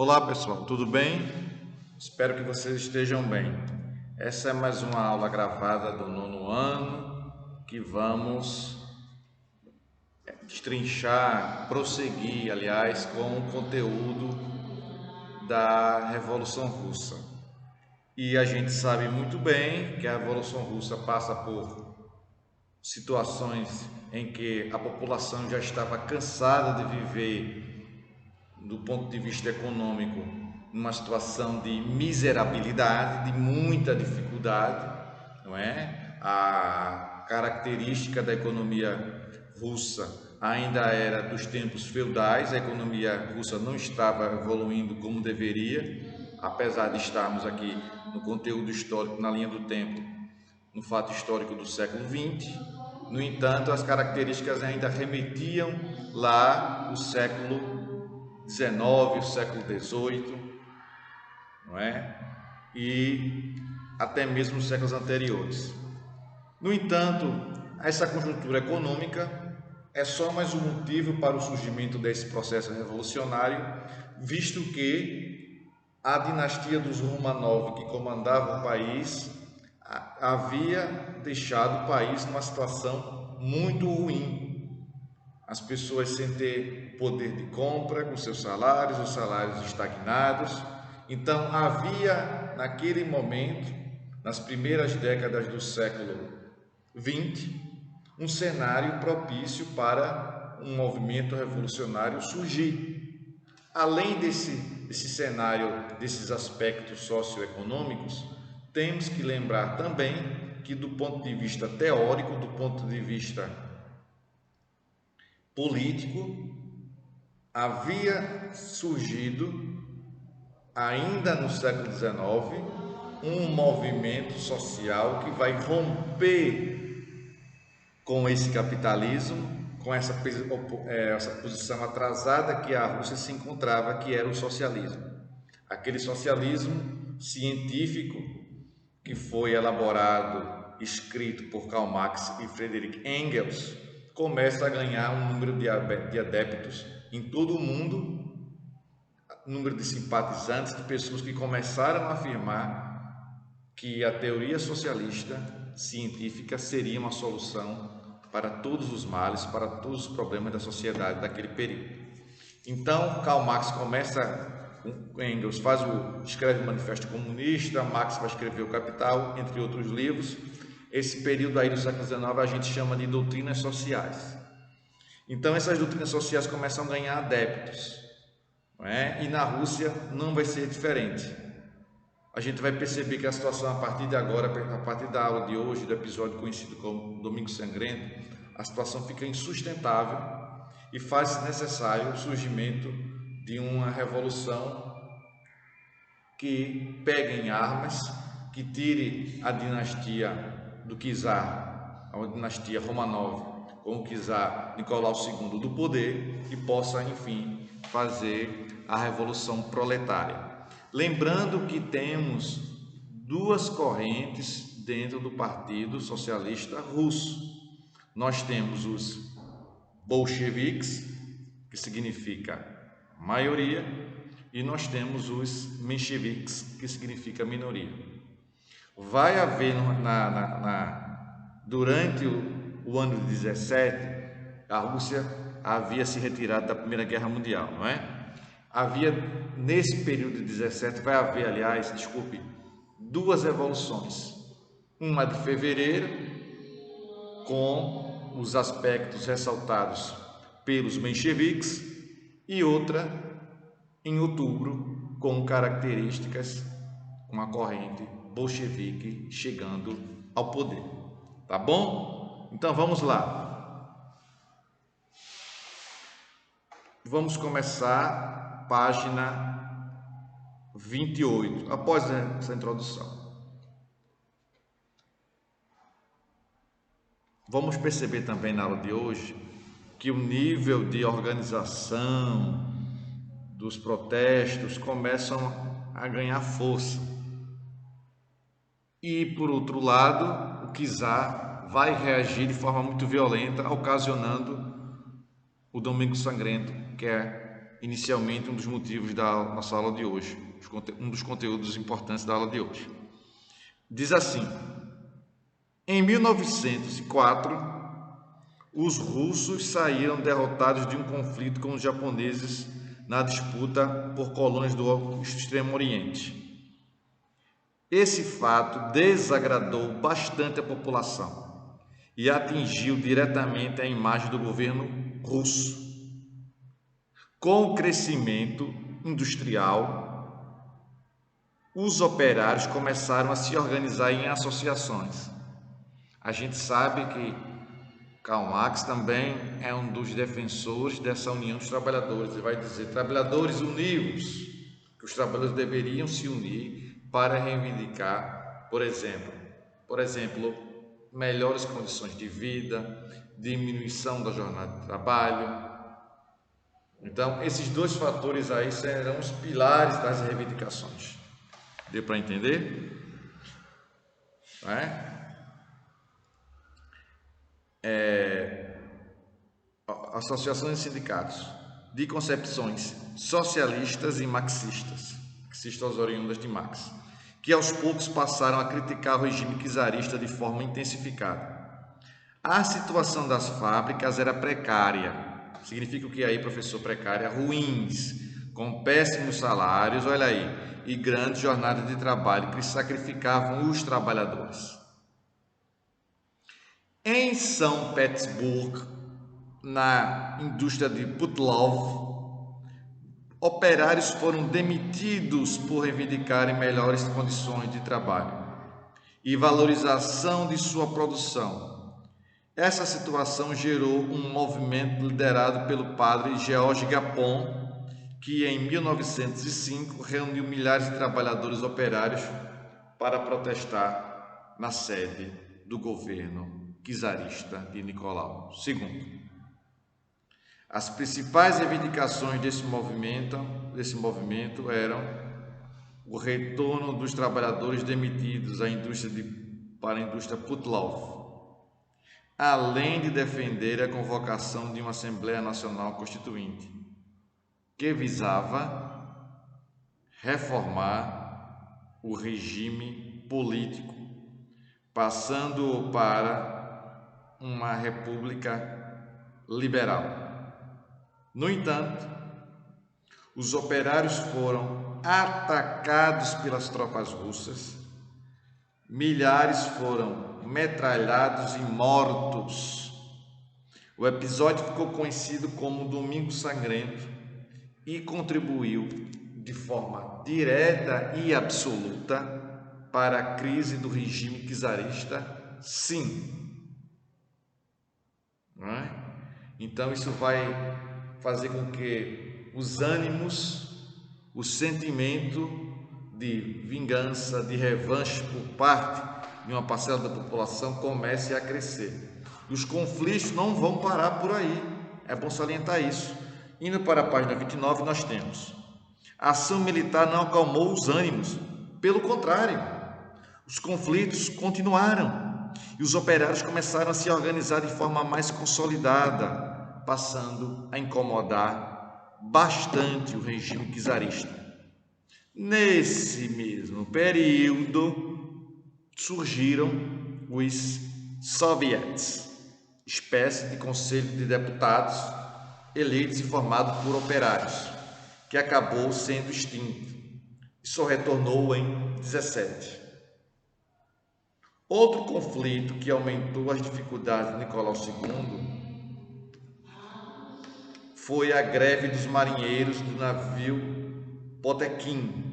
Olá pessoal, tudo bem? Espero que vocês estejam bem. Essa é mais uma aula gravada do nono ano que vamos destrinchar, prosseguir, aliás, com o conteúdo da Revolução Russa. E a gente sabe muito bem que a Revolução Russa passa por situações em que a população já estava cansada de viver, do ponto de vista econômico, numa situação de miserabilidade, de muita dificuldade, não é? A característica da economia russa ainda era dos tempos feudais, a economia russa não estava evoluindo como deveria, apesar de estarmos aqui no conteúdo histórico, na linha do tempo, no fato histórico do século XX. No entanto, as características ainda remetiam lá o século XIX, o século XVIII, não é? E até mesmo os séculos anteriores. No entanto, essa conjuntura econômica é só mais um motivo para o surgimento desse processo revolucionário, visto que a dinastia dos Romanov, que comandava o país, havia deixado o país numa situação muito ruim. As pessoas sem ter poder de compra com seus salários, os salários estagnados. Então havia naquele momento, nas primeiras décadas do século XX, um cenário propício para um movimento revolucionário surgir. Além desse cenário, desses aspectos socioeconômicos, temos que lembrar também que, do ponto de vista teórico, do ponto de vista político, havia surgido, ainda no século XIX, um movimento social que vai romper com esse capitalismo, com essa posição atrasada que a Rússia se encontrava, que era o socialismo. Aquele socialismo científico que foi elaborado, escrito por Karl Marx e Friedrich Engels, começa a ganhar um número de adeptos em todo o mundo, número de simpatizantes, de pessoas que começaram a afirmar que a teoria socialista científica seria uma solução para todos os males, para todos os problemas da sociedade daquele período. Então, Karl Marx começa, Engels escreve o Manifesto Comunista, Marx vai escrever o Capital, entre outros livros. Esse período aí do século XIX a gente chama de doutrinas sociais. Então, essas doutrinas sociais começam a ganhar adeptos, não é? E na Rússia não vai ser diferente. A gente vai perceber que a situação, a partir de agora, a partir da aula de hoje, do episódio conhecido como Domingo Sangrento, a situação fica insustentável e faz necessário o surgimento de uma revolução que pegue em armas, que tire a dinastia do czar, a dinastia Romanov, com o czar Nicolau II do poder e possa, enfim, fazer a revolução proletária. Lembrando que temos duas correntes dentro do Partido Socialista Russo. Nós temos os bolcheviques, que significa maioria, e nós temos os mencheviques, que significa minoria. Vai haver, durante o ano de 17, a Rússia havia se retirado da Primeira Guerra Mundial, não é? Nesse período de 17, vai haver, aliás, duas revoluções. Uma de fevereiro, com os aspectos ressaltados pelos mencheviques, e outra em outubro, com características, uma corrente bolchevique chegando ao poder. Tá bom? Então vamos lá. Vamos começar página 28, após essa introdução. Vamos perceber também na aula de hoje que o nível de organização dos protestos começam a ganhar força. E, por outro lado, o czar vai reagir de forma muito violenta, ocasionando o Domingo Sangrento, que é inicialmente um dos motivos da nossa aula de hoje, um dos conteúdos importantes da aula de hoje. Diz assim: em 1904, os russos saíram derrotados de um conflito com os japoneses na disputa por colônias do Extremo Oriente. Esse fato desagradou bastante a população e atingiu diretamente a imagem do governo russo. Com o crescimento industrial, os operários começaram a se organizar em associações. A gente sabe que Karl Marx também é um dos defensores dessa união dos trabalhadores. Ele vai dizer: trabalhadores unidos, que os trabalhadores deveriam se unir para reivindicar, por exemplo, melhores condições de vida, diminuição da jornada de trabalho. Então, esses dois fatores aí serão os pilares das reivindicações. Deu para entender? Associações e sindicatos de concepções socialistas e marxistas oriundas de Marx, que aos poucos passaram a criticar o regime czarista de forma intensificada. A situação das fábricas era precária. Significa o que aí, professor? Precária? Ruins, com péssimos salários, olha aí, e grandes jornadas de trabalho que sacrificavam os trabalhadores. Em São Petersburgo, na indústria de Putlov, operários foram demitidos por reivindicarem melhores condições de trabalho e valorização de sua produção. Essa situação gerou um movimento liderado pelo padre George Gapon, que em 1905 reuniu milhares de trabalhadores operários para protestar na sede do governo czarista de Nicolau II. As principais reivindicações desse movimento eram o retorno dos trabalhadores demitidos para a indústria Putlov, além de defender a convocação de uma Assembleia Nacional Constituinte, que visava reformar o regime político, passando para uma república liberal. No entanto, os operários foram atacados pelas tropas russas, milhares foram metralhados e mortos. O episódio ficou conhecido como Domingo Sangrento e contribuiu de forma direta e absoluta para a crise do regime czarista, sim. Não é? Então isso vai fazer com que os ânimos, o sentimento de vingança, de revanche por parte de uma parcela da população comece a crescer. E os conflitos não vão parar por aí, é bom salientar isso. Indo para a página 29, nós temos: a ação militar não acalmou os ânimos, pelo contrário, os conflitos continuaram e os operários começaram a se organizar de forma mais consolidada, passando a incomodar bastante o regime czarista. Nesse mesmo período, surgiram os soviets, espécie de conselho de deputados eleitos e formado por operários, que acabou sendo extinto e só retornou em 17. Outro conflito que aumentou as dificuldades de Nicolau II foi a greve dos marinheiros do navio Potemkin,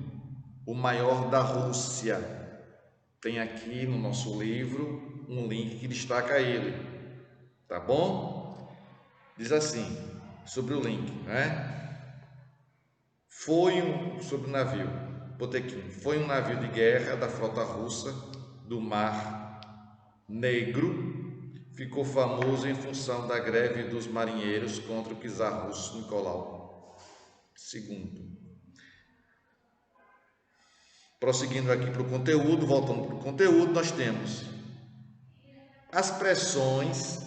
o maior da Rússia. Tem aqui no nosso livro um link que destaca ele, tá bom? Diz assim, sobre o link, sobre o navio Potemkin, foi um navio de guerra da frota russa do Mar Negro. Ficou famoso em função da greve dos marinheiros contra o czar russo Nicolau II. Prosseguindo aqui para o conteúdo, voltando para o conteúdo, nós temos: as pressões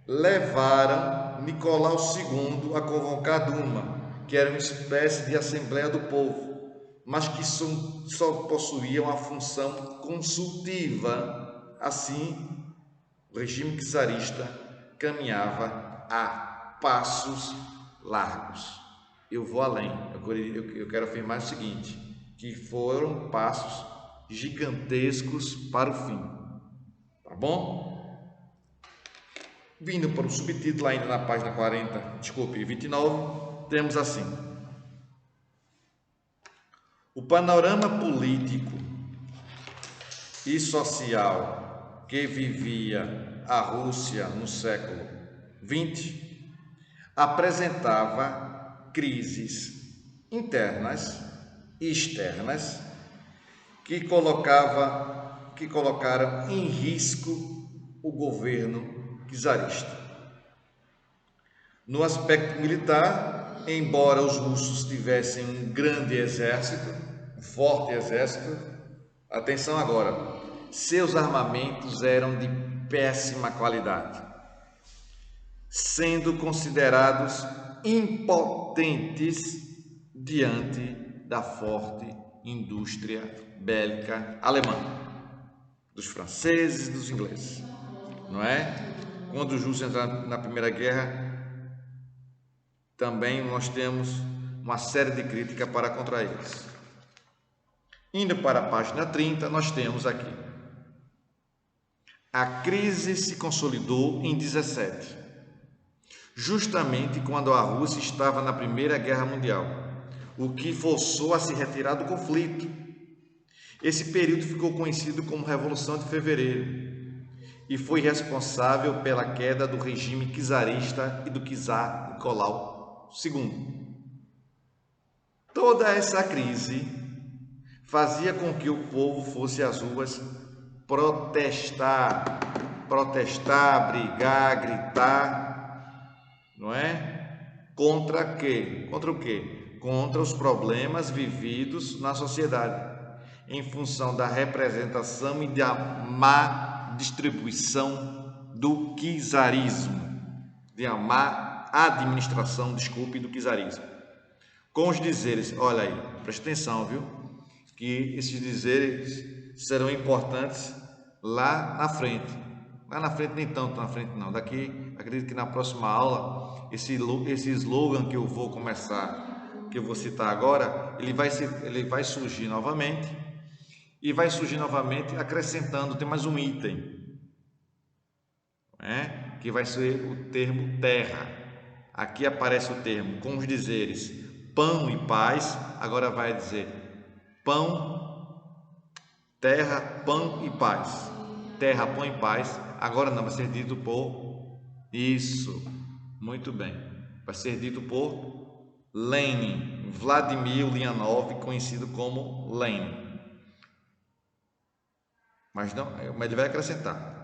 levaram Nicolau II a convocar a Duma, que era uma espécie de Assembleia do Povo, mas que só possuía uma função consultiva. Assim, o regime czarista caminhava a passos largos. Eu vou além, eu quero afirmar o seguinte, que foram passos gigantescos para o fim, tá bom? Vindo para o subtítulo, ainda na página 29, temos assim: o panorama político e social que vivia a Rússia no século XX apresentava crises internas e externas que colocaram em risco o governo czarista. No aspecto militar, embora os russos tivessem um grande exército, um forte exército, atenção agora, seus armamentos eram de péssima qualidade, sendo considerados impotentes diante da forte indústria bélica alemã, dos franceses e dos ingleses, não é? Quando os russos entraram na Primeira Guerra, também nós temos uma série de críticas contra eles. Indo para a página 30, nós temos aqui: a crise se consolidou em 17, justamente quando a Rússia estava na Primeira Guerra Mundial, o que forçou a se retirar do conflito. Esse período ficou conhecido como Revolução de Fevereiro e foi responsável pela queda do regime czarista e do czar Nicolau II. Toda essa crise fazia com que o povo fosse às ruas protestar, brigar, gritar, não é? Contra quê? Contra o quê? Contra os problemas vividos na sociedade, em função da representação e da má distribuição do czarismo, da má administração, do czarismo. Com os dizeres, olha aí, preste atenção, viu? Que esses dizeres serão importantes lá na frente. Lá na frente, nem tanto na frente não. Daqui, acredito que na próxima aula, esse slogan que eu vou começar, que eu vou citar agora, ele vai surgir novamente. E vai surgir novamente acrescentando, tem mais um item, né? Que vai ser o termo terra. Aqui aparece o termo com os dizeres pão e paz, agora vai dizer pão, terra, pão e paz. Terra, pão e paz, agora não, vai ser dito por isso, muito bem, vai ser dito por Lenin, Vladimir Ulyanov, conhecido como Lenin. Mas ele vai acrescentar: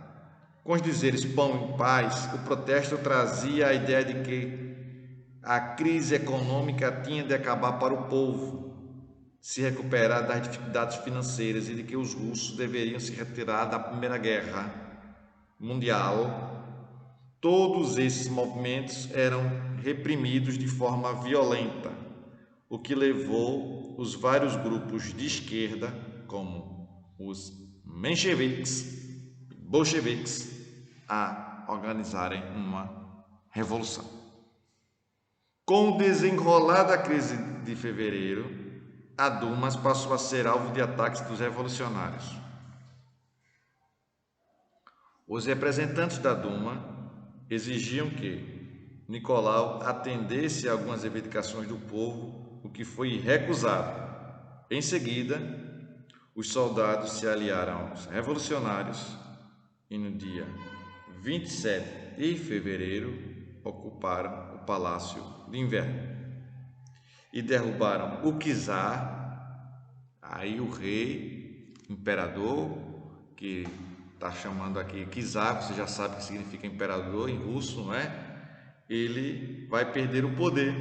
com os dizeres pão e paz, o protesto trazia a ideia de que a crise econômica tinha de acabar para o povo se recuperar das dificuldades financeiras e de que os russos deveriam se retirar da Primeira Guerra Mundial. Todos esses movimentos eram reprimidos de forma violenta, o que levou os vários grupos de esquerda, como os bolcheviques, a organizarem uma revolução. Com o desenrolar da crise de fevereiro, a Duma passou a ser alvo de ataques dos revolucionários. Os representantes da Duma exigiam que Nicolau atendesse a algumas reivindicações do povo, o que foi recusado. Em seguida, os soldados se aliaram aos revolucionários e no dia 27 de fevereiro ocuparam o Palácio de Inverno e derrubaram o czar, aí o rei, imperador, que está chamando aqui czar, você já sabe que significa imperador em russo, não é? Ele vai perder o poder,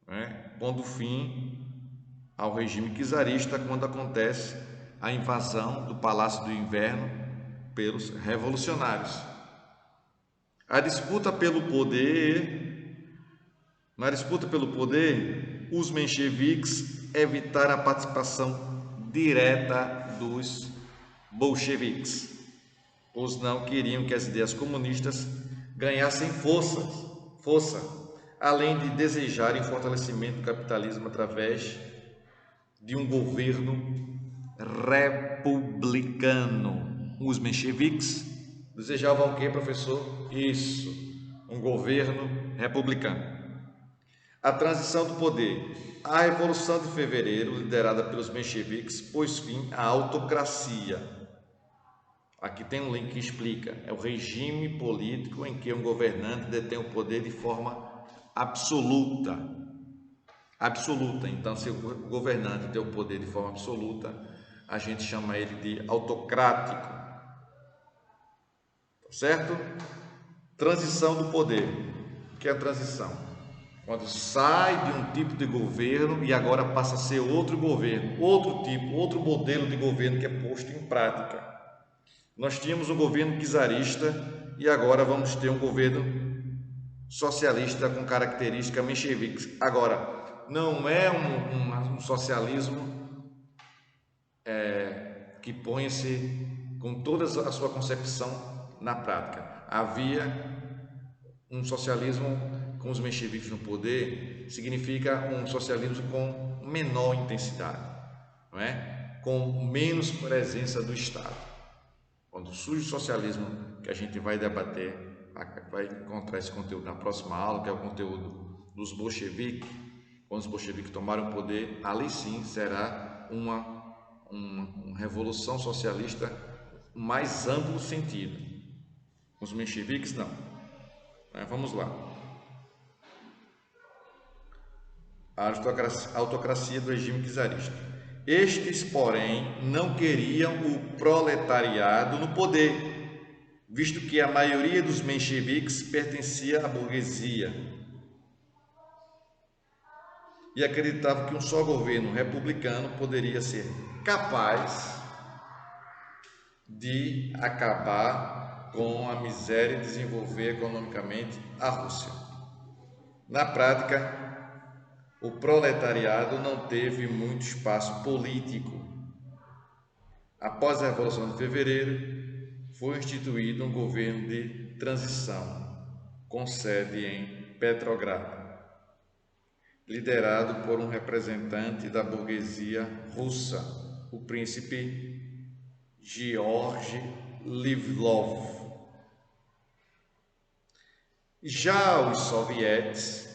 né? Pondo fim ao regime czarista quando acontece a invasão do Palácio do Inverno pelos revolucionários. A disputa pelo poder Na disputa pelo poder, os mencheviques evitaram a participação direta dos bolcheviques, pois não queriam que as ideias comunistas ganhassem força, além de desejarem o fortalecimento do capitalismo através de um governo republicano. Os mencheviques desejavam o quê, professor? Isso, um governo republicano. A transição do poder. A Revolução de Fevereiro, liderada pelos mencheviques, pôs fim à autocracia. Aqui tem um link que explica. É o regime político em que um governante detém o poder de forma absoluta. Então, se o governante tem o poder de forma absoluta, a gente chama ele de autocrático. Certo? Transição do poder. O que é a transição? Quando sai de um tipo de governo e agora passa a ser outro governo, outro tipo, outro modelo de governo que é posto em prática. Nós tínhamos um governo czarista e agora vamos ter um governo socialista com característica menchevique. Agora, não é um socialismo que põe-se com toda a sua concepção na prática. Havia um socialismo com os mencheviques no poder, significa um socialismo com menor intensidade, não é? Com menos presença do Estado. Quando surge o socialismo, que a gente vai debater, vai encontrar esse conteúdo na próxima aula, que é o conteúdo dos bolcheviques, quando os bolcheviques tomaram o poder, ali sim será uma revolução socialista mais amplo sentido. Os mencheviques não. Vamos lá. A autocracia do regime czarista. Estes, porém, não queriam o proletariado no poder, visto que a maioria dos mencheviques pertencia à burguesia e acreditavam que um só governo republicano poderia ser capaz de acabar com a miséria e desenvolver economicamente a Rússia. Na prática, o proletariado não teve muito espaço político. Após a Revolução de Fevereiro, foi instituído um governo de transição, com sede em Petrogrado, liderado por um representante da burguesia russa, o príncipe Georgy Livlov. Já os sovietes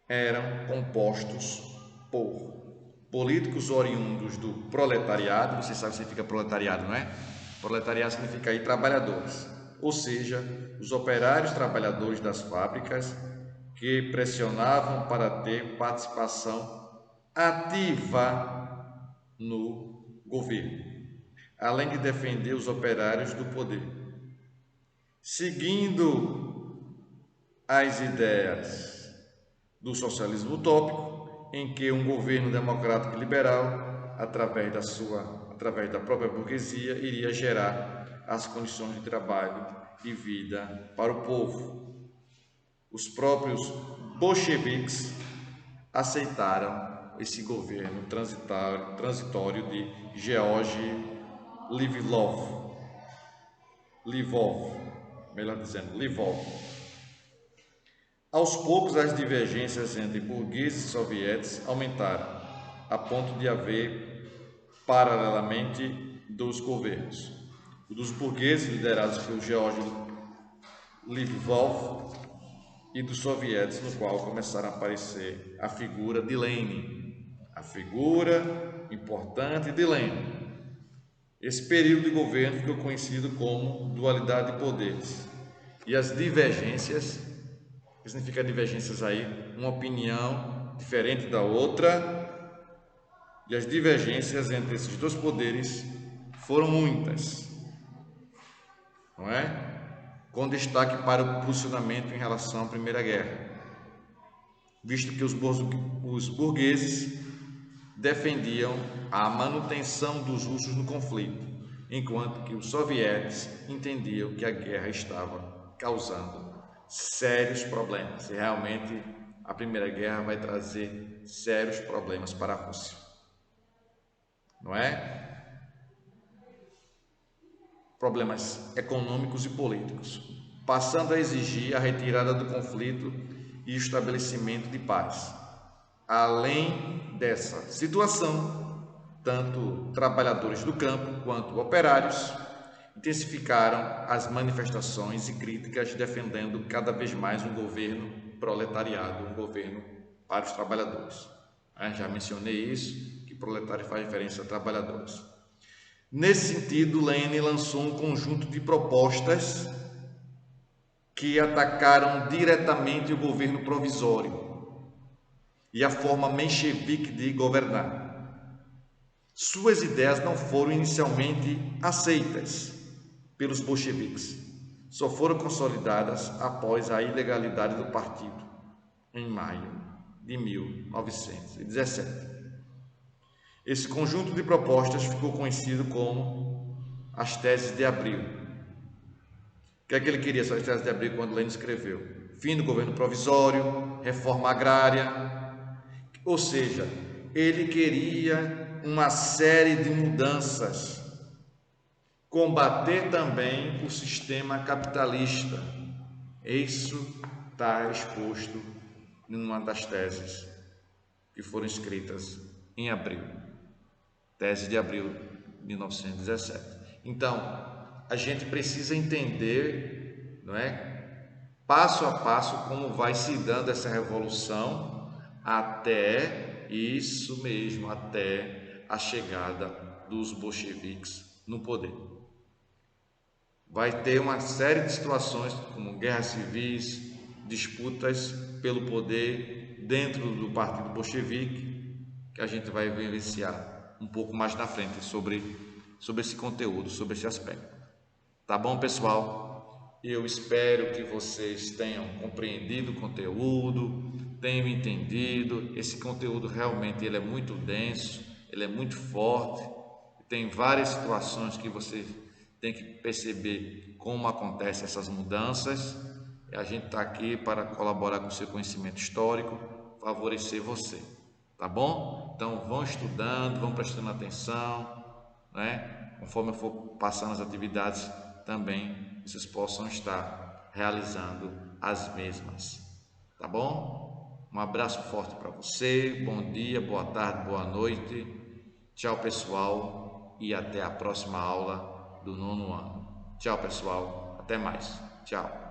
eram compostos por políticos oriundos do proletariado. Você sabe o que significa proletariado, não é? Proletariado significa aí trabalhadores, ou seja, os operários trabalhadores das fábricas que pressionavam para ter participação ativa no governo, além de defender os operários do poder. Seguindo as ideias do socialismo utópico, em que um governo democrático e liberal, através da própria burguesia, iria gerar as condições de trabalho e vida para o povo. Os próprios bolcheviques aceitaram esse governo transitório de Georgy Livlov, melhor dizendo, Livov. Aos poucos, as divergências entre burgueses e sovietes aumentaram, a ponto de haver, paralelamente, dois governos. O dos burgueses, liderados por Georgy Livlov, e dos sovietes, no qual começaram a aparecer a figura de Lenin, a figura importante de Lenin. Esse período de governo ficou conhecido como dualidade de poderes. E as divergências, o que significa divergências aí? Uma opinião diferente da outra, e as divergências entre esses dois poderes foram muitas, não é? Com destaque para o posicionamento em relação à Primeira Guerra, visto que os burgueses defendiam a manutenção dos russos no conflito, enquanto que os sovietes entendiam que a guerra estava causando sérios problemas. E realmente a Primeira Guerra vai trazer sérios problemas para a Rússia, não é? Problemas econômicos e políticos, passando a exigir a retirada do conflito e o estabelecimento de paz. Além dessa situação, tanto trabalhadores do campo quanto operários intensificaram as manifestações e críticas, defendendo cada vez mais um governo proletariado, um governo para os trabalhadores. Já mencionei isso, que proletário faz referência a trabalhadores. Nesse sentido, Lenin lançou um conjunto de propostas que atacaram diretamente o governo provisório e a forma menchevique de governar. Suas ideias não foram inicialmente aceitas pelos bolcheviques, só foram consolidadas após a ilegalidade do partido, em maio de 1917. Esse conjunto de propostas ficou conhecido como as Teses de Abril. O que é que ele queria, essas Teses de Abril, quando Lenin escreveu? Fim do governo provisório, reforma agrária, ou seja, ele queria uma série de mudanças, combater também o sistema capitalista. Isso está exposto em uma das teses que foram escritas em abril, tese de abril de 1917. Então, a gente precisa entender, não é, passo a passo, como vai se dando essa revolução até isso mesmo, até a chegada dos bolcheviques no poder. Vai ter uma série de situações, como guerras civis, disputas pelo poder dentro do partido bolchevique, que a gente vai vivenciar um pouco mais na frente sobre esse conteúdo, sobre esse aspecto. Tá bom, pessoal? Eu espero que vocês tenham compreendido o conteúdo, tenham entendido. Esse conteúdo realmente ele é muito denso, ele é muito forte, tem várias situações que você tem que perceber como acontecem essas mudanças. A gente está aqui para colaborar com o seu conhecimento histórico, favorecer você, tá bom? Então vão estudando, vão prestando atenção, né? Conforme eu for passando as atividades, também vocês possam estar realizando as mesmas, tá bom? Um abraço forte para você, bom dia, boa tarde, boa noite, tchau pessoal e até a próxima aula do 9º ano. Tchau pessoal, até mais, tchau.